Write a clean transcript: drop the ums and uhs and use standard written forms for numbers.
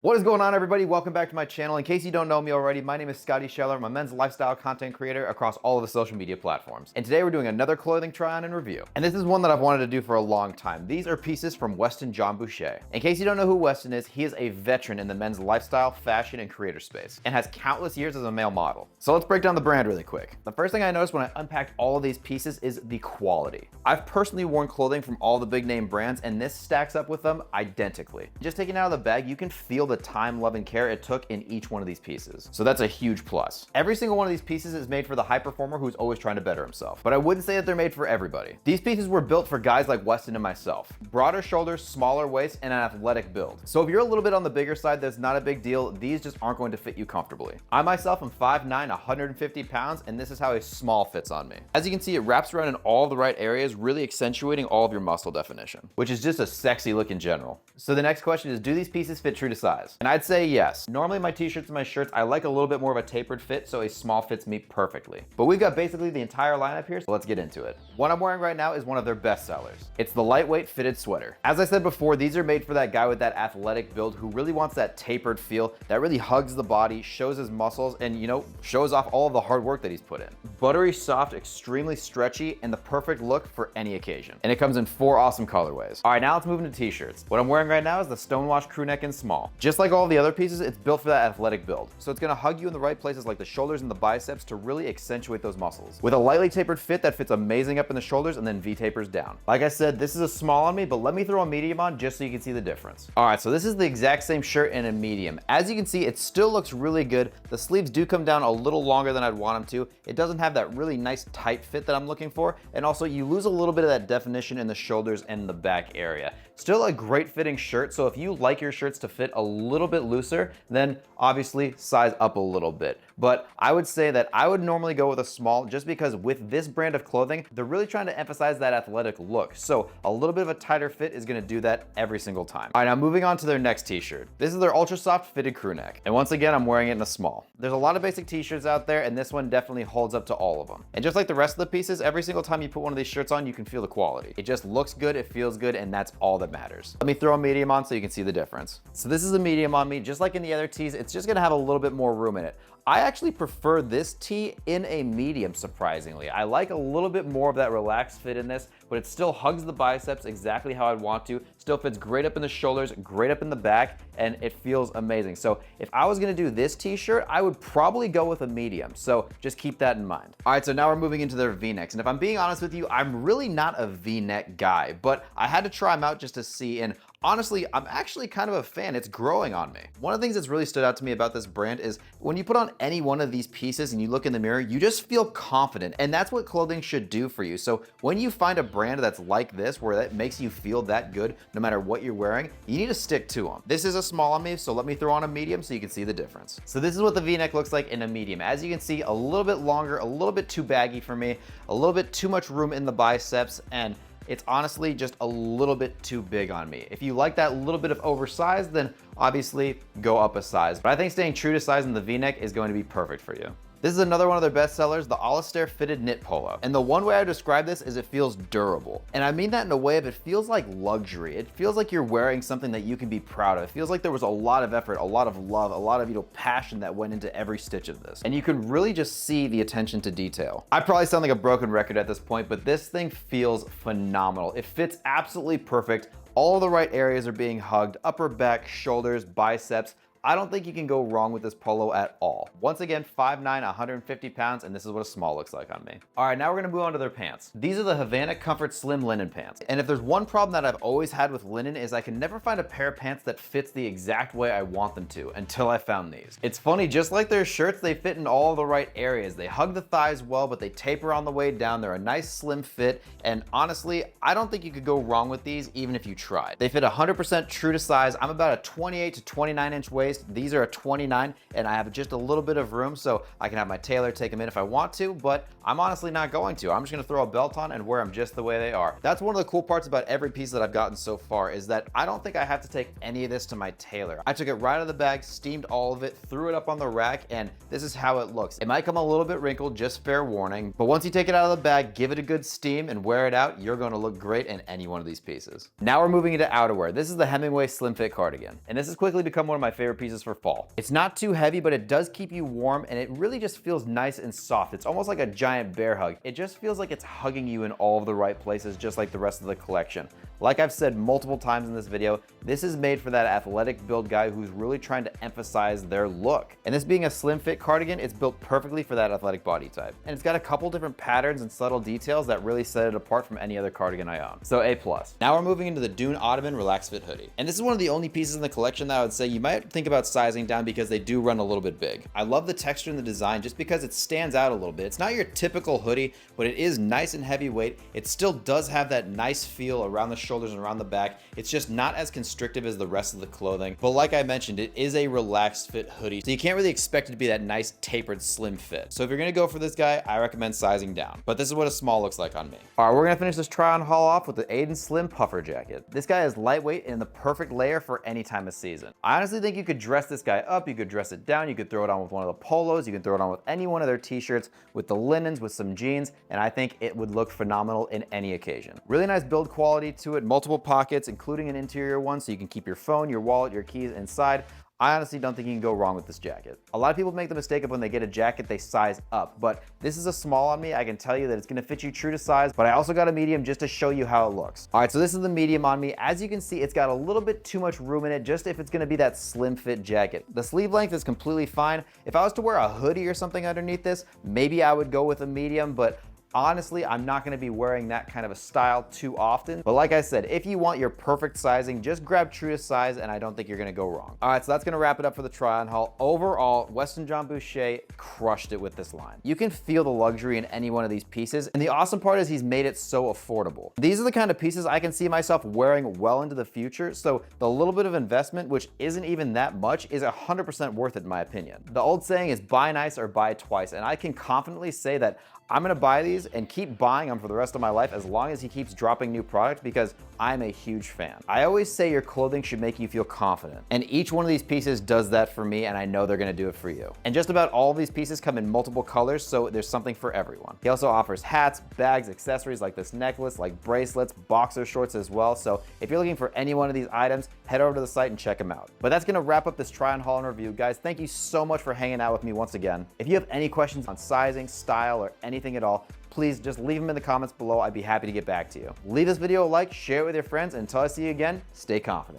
What is going on, everybody? Welcome back to my channel. In case you don't know me already, my name is Scotty Scheller. I'm a men's lifestyle content creator across all of the social media platforms. And today we're doing another clothing try-on and review. And this is one that I've wanted to do for a long time. These are pieces from Weston Jon Boucher. In case you don't know who Weston is, he is a veteran in the men's lifestyle, fashion, and creator space, and has countless years as a male model. So let's break down the brand really quick. The first thing I noticed when I unpacked all of these pieces is the quality. I've personally worn clothing from all the big name brands, and this stacks up with them identically. Just taking it out of the bag, you can feel the time, love, and care it took in each one of these pieces. So that's a huge plus. Every single one of these pieces is made for the high performer who's always trying to better himself. But I wouldn't say that they're made for everybody. These pieces were built for guys like Weston and myself. Broader shoulders, smaller waist, and an athletic build. So if you're a little bit on the bigger side, that's not a big deal. These just aren't going to fit you comfortably. I myself am 5'9", 150 pounds, and this is how a small fits on me. As you can see, it wraps around in all the right areas, really accentuating all of your muscle definition, which is just a sexy look in general. So the next question is, do these pieces fit true to size? And I'd say yes. Normally my t-shirts and my shirts, I like a little bit more of a tapered fit, so a small fits me perfectly. But we've got basically the entire lineup here, so let's get into it. What I'm wearing right now is one of their best sellers. It's the lightweight fitted sweater. As I said before, these are made for that guy with that athletic build who really wants that tapered feel, that really hugs the body, shows his muscles, and shows off all of the hard work that he's put in. Buttery soft, extremely stretchy, and the perfect look for any occasion. And it comes in 4 awesome colorways. All right, now let's move into t-shirts. What I'm wearing right now is the Stonewash Crewneck in small. Just like all the other pieces, it's built for that athletic build. So it's gonna hug you in the right places like the shoulders and the biceps to really accentuate those muscles. With a lightly tapered fit that fits amazing up in the shoulders and then V-tapers down. Like I said, this is a small on me, but let me throw a medium on just so you can see the difference. All right, so this is the exact same shirt in a medium. As you can see, it still looks really good. The sleeves do come down a little longer than I'd want them to. It doesn't have that really nice tight fit that I'm looking for. And also you lose a little bit of that definition in the shoulders and the back area. Still a great fitting shirt. So if you like your shirts to fit a little bit looser, then obviously size up a little bit. But I would say that I would normally go with a small just because with this brand of clothing, they're really trying to emphasize that athletic look. So a little bit of a tighter fit is gonna do that every single time. All right, now moving on to their next t-shirt. This is their Ultrasoft fitted crew neck. And once again, I'm wearing it in a small. There's a lot of basic t-shirts out there, and this one definitely holds up to all of them. And just like the rest of the pieces, every single time you put one of these shirts on, you can feel the quality. It just looks good, it feels good, and that's all that matters. Let me throw a medium on so you can see the difference. So this is a medium on me. Just like in the other tees, it's just gonna have a little bit more room in it. I actually prefer this tee in a medium, surprisingly. I like a little bit more of that relaxed fit in this, but it still hugs the biceps exactly how I'd want to. Still fits great up in the shoulders, great up in the back, and it feels amazing. So if I was gonna do this t-shirt, I would probably go with a medium. So just keep that in mind. All right, so now we're moving into their V-necks. And if I'm being honest with you, I'm really not a V-neck guy, but I had to try them out just to see. And honestly, I'm actually kind of a fan. It's growing on me. One of the things that's really stood out to me about this brand is when you put on any one of these pieces and you look in the mirror, you just feel confident. And that's what clothing should do for you. So when you find a brand that's like this, where that makes you feel that good, no matter what you're wearing, you need to stick to them. This is a small on me, so let me throw on a medium so you can see the difference. So this is what the V-neck looks like in a medium. As you can see, a little bit longer, a little bit too baggy for me, a little bit too much room in the biceps, and it's honestly just a little bit too big on me. If you like that little bit of oversized, then obviously go up a size. But I think staying true to size in the V-neck is going to be perfect for you. This is another one of their best sellers, the Alastair fitted knit polo. And the one way I describe this is it feels durable. And I mean that in a way of it feels like luxury. It feels like you're wearing something that you can be proud of. It feels like there was a lot of effort, a lot of love, a lot of passion that went into every stitch of this. And you can really just see the attention to detail. I probably sound like a broken record at this point, but this thing feels phenomenal. It fits absolutely perfect. All the right areas are being hugged, upper back, shoulders, biceps. I don't think you can go wrong with this polo at all. Once again, 5'9", 150 pounds, and this is what a small looks like on me. All right, now we're gonna move on to their pants. These are the Havana Comfort Slim linen pants. And if there's one problem that I've always had with linen is I can never find a pair of pants that fits the exact way I want them to until I found these. It's funny, just like their shirts, they fit in all the right areas. They hug the thighs well, but they taper on the way down. They're a nice slim fit, and honestly, I don't think you could go wrong with these even if you tried. They fit 100% true to size. I'm about a 28 to 29 inch waist. waist. These are a 29 and I have just a little bit of room, so I can have my tailor take them in if I want to, but I'm honestly not going to. I'm just gonna throw a belt on and wear them just the way they are. That's one of the cool parts about every piece that I've gotten so far, is that I don't think I have to take any of this to my tailor. I took it right out of the bag, steamed all of it, threw it up on the rack, and this is how it looks. It might come a little bit wrinkled, just fair warning, but once you take it out of the bag, give it a good steam and wear it out, you're gonna look great in any one of these pieces. Now we're moving into outerwear. This is the Hemingway slim fit cardigan, and this has quickly become one of my favorite pieces for fall. It's not too heavy, but it does keep you warm, and it really just feels nice and soft. It's almost like a giant bear hug. It just feels like it's hugging you in all of the right places, just like the rest of the collection. Like I've said multiple times in this video, this is made for that athletic build guy who's really trying to emphasize their look. And this being a slim fit cardigan, it's built perfectly for that athletic body type. And it's got a couple different patterns and subtle details that really set it apart from any other cardigan I own. So A+. Now we're moving into the Dune Ottoman Relaxed Fit Hoodie. And this is one of the only pieces in the collection that I would say you might think about sizing down because they do run a little bit big. I love the texture and the design just because it stands out a little bit. It's not your typical hoodie, but it is nice and heavyweight. It still does have that nice feel around the shoulders and around the back. It's just not as constrictive as the rest of the clothing. But like I mentioned, it is a relaxed fit hoodie, so you can't really expect it to be that nice tapered slim fit. So if you're gonna go for this guy, I recommend sizing down. But this is what a small looks like on me. All right, we're gonna finish this try on haul off with the Ayden Slim Puffer Jacket. This guy is lightweight and the perfect layer for any time of season. I honestly think you could dress this guy up, you could dress it down, you could throw it on with one of the polos, you can throw it on with any one of their t-shirts, with the linens, with some jeans, and I think it would look phenomenal in any occasion. Really nice build quality to it, multiple pockets, including an interior one, so you can keep your phone, your wallet, your keys inside. I honestly don't think you can go wrong with this jacket. A lot of people make the mistake of when they get a jacket, they size up, but this is a small on me. I can tell you that it's gonna fit you true to size, but I also got a medium just to show you how it looks. All right, so this is the medium on me. As you can see, it's got a little bit too much room in it, just if it's gonna be that slim fit jacket. The sleeve length is completely fine. If I was to wear a hoodie or something underneath this, maybe I would go with a medium, but honestly, I'm not gonna be wearing that kind of a style too often. But like I said, if you want your perfect sizing, just grab true to size and I don't think you're gonna go wrong. All right, so that's gonna wrap it up for the try on haul. Overall, Weston Jon Boucher crushed it with this line. You can feel the luxury in any one of these pieces. And the awesome part is he's made it so affordable. These are the kind of pieces I can see myself wearing well into the future. So the little bit of investment, which isn't even that much, is 100% worth it in my opinion. The old saying is buy nice or buy twice. And I can confidently say that I'm gonna buy these and keep buying them for the rest of my life as long as he keeps dropping new product, because I'm a huge fan. I always say your clothing should make you feel confident, and each one of these pieces does that for me, and I know they're gonna do it for you. And just about all of these pieces come in multiple colors, so there's something for everyone. He also offers hats, bags, accessories like this necklace, like bracelets, boxer shorts as well. So if you're looking for any one of these items, head over to the site and check them out. But that's gonna wrap up this try on haul and review. Guys, thank you so much for hanging out with me once again. If you have any questions on sizing, style, or anything at all, please just leave them in the comments below. I'd be happy to get back to you. Leave this video a like, share it with your friends, and until I see you again, stay confident.